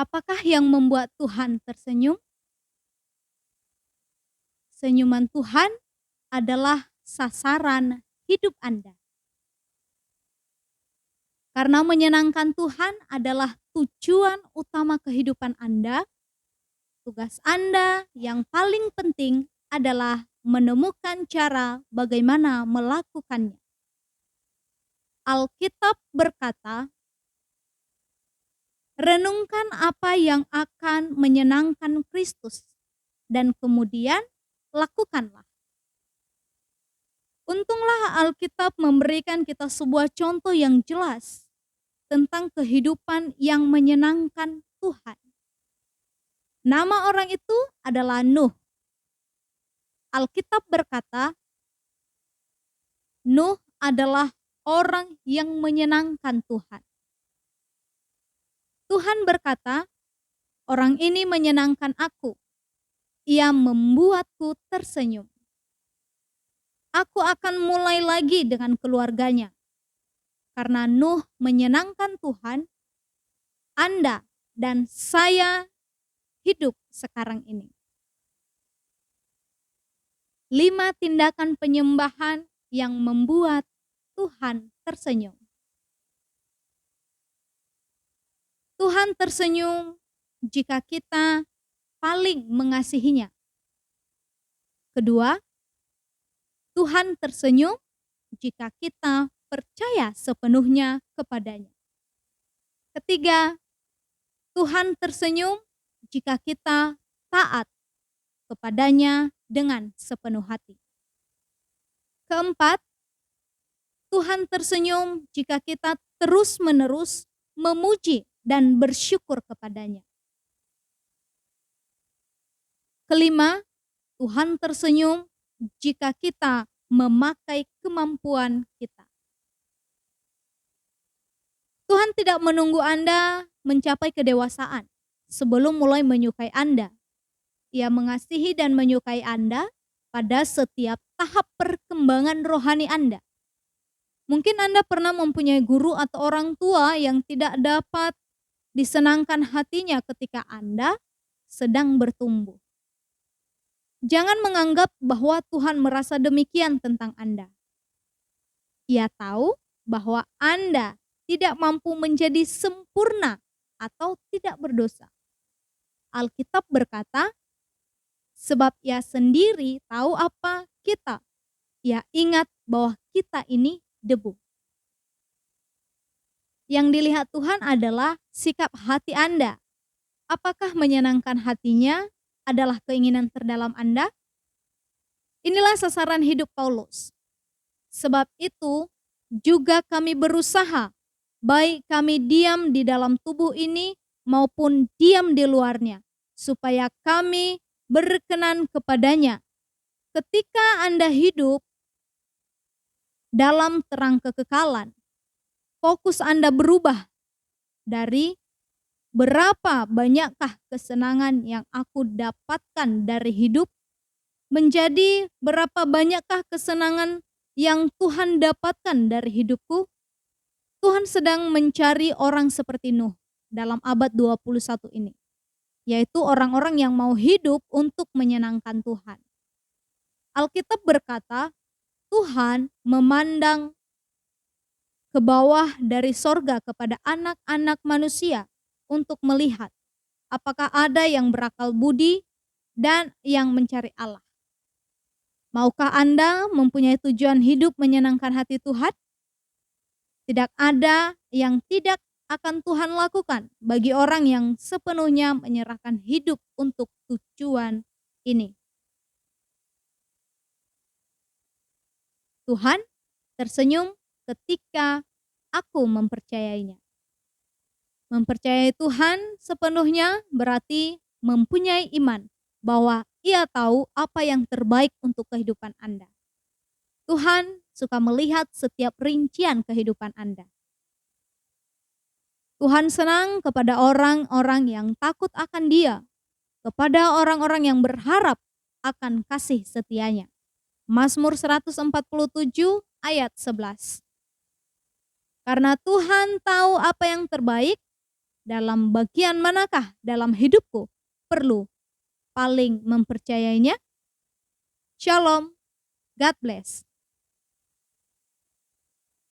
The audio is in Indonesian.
Apakah yang membuat Tuhan tersenyum? Senyuman Tuhan adalah sasaran hidup Anda. Karena menyenangkan Tuhan adalah tujuan utama kehidupan Anda, tugas Anda yang paling penting adalah menemukan cara bagaimana melakukannya. Alkitab berkata, renungkan apa yang akan menyenangkan Kristus dan kemudian lakukanlah. Untunglah Alkitab memberikan kita sebuah contoh yang jelas tentang kehidupan yang menyenangkan Tuhan. Nama orang itu adalah Nuh. Alkitab berkata, Nuh adalah orang yang menyenangkan Tuhan. Tuhan berkata, orang ini menyenangkan aku. Ia membuatku tersenyum. Aku akan mulai lagi dengan keluarganya. Karena Nuh menyenangkan Tuhan, Anda dan saya hidup sekarang ini. 5 tindakan penyembahan yang membuat Tuhan tersenyum. Tuhan tersenyum jika kita paling mengasihinya. Kedua, Tuhan tersenyum jika kita percaya sepenuhnya kepadanya. Ketiga, Tuhan tersenyum jika kita taat kepadanya dengan sepenuh hati. Keempat, Tuhan tersenyum jika kita terus-menerus memuji dan bersyukur kepadanya. Kelima, Tuhan tersenyum jika kita memakai kemampuan kita. Tuhan tidak menunggu Anda mencapai kedewasaan sebelum mulai menyukai Anda. Ia mengasihi dan menyukai Anda pada setiap tahap perkembangan rohani Anda. Mungkin Anda pernah mempunyai guru atau orang tua yang tidak dapat disenangkan hatinya ketika Anda sedang bertumbuh. Jangan menganggap bahwa Tuhan merasa demikian tentang Anda. Ia tahu bahwa Anda tidak mampu menjadi sempurna atau tidak berdosa. Alkitab berkata, sebab ia sendiri tahu apa kita. Ia ingat bahwa kita ini debu. Yang dilihat Tuhan adalah sikap hati Anda. Apakah menyenangkan hatinya adalah keinginan terdalam Anda? Inilah sasaran hidup Paulus. Sebab itu juga kami berusaha, baik kami diam di dalam tubuh ini maupun diam di luarnya, supaya kami berkenan kepadanya. Ketika Anda hidup dalam terang kekekalan, fokus Anda berubah dari berapa banyakkah kesenangan yang aku dapatkan dari hidup menjadi berapa banyakkah kesenangan yang Tuhan dapatkan dari hidupku. Tuhan sedang mencari orang seperti Nuh dalam abad 21 ini, yaitu orang-orang yang mau hidup untuk menyenangkan Tuhan. Alkitab berkata, Tuhan memandang ke bawah dari sorga kepada anak-anak manusia untuk melihat apakah ada yang berakal budi dan yang mencari Allah. Maukah Anda mempunyai tujuan hidup menyenangkan hati Tuhan? Tidak ada yang tidak akan Tuhan lakukan bagi orang yang sepenuhnya menyerahkan hidup untuk tujuan ini. Tuhan tersenyum ketika aku mempercayainya. Mempercayai Tuhan sepenuhnya berarti mempunyai iman bahwa Ia tahu apa yang terbaik untuk kehidupan Anda. Tuhan suka melihat setiap rincian kehidupan Anda. Tuhan senang kepada orang-orang yang takut akan Dia, kepada orang-orang yang berharap akan kasih setianya. Mazmur 147 ayat 11. Karena Tuhan tahu apa yang terbaik, dalam bagian manakah dalam hidupku perlu paling mempercayainya? Shalom, God bless.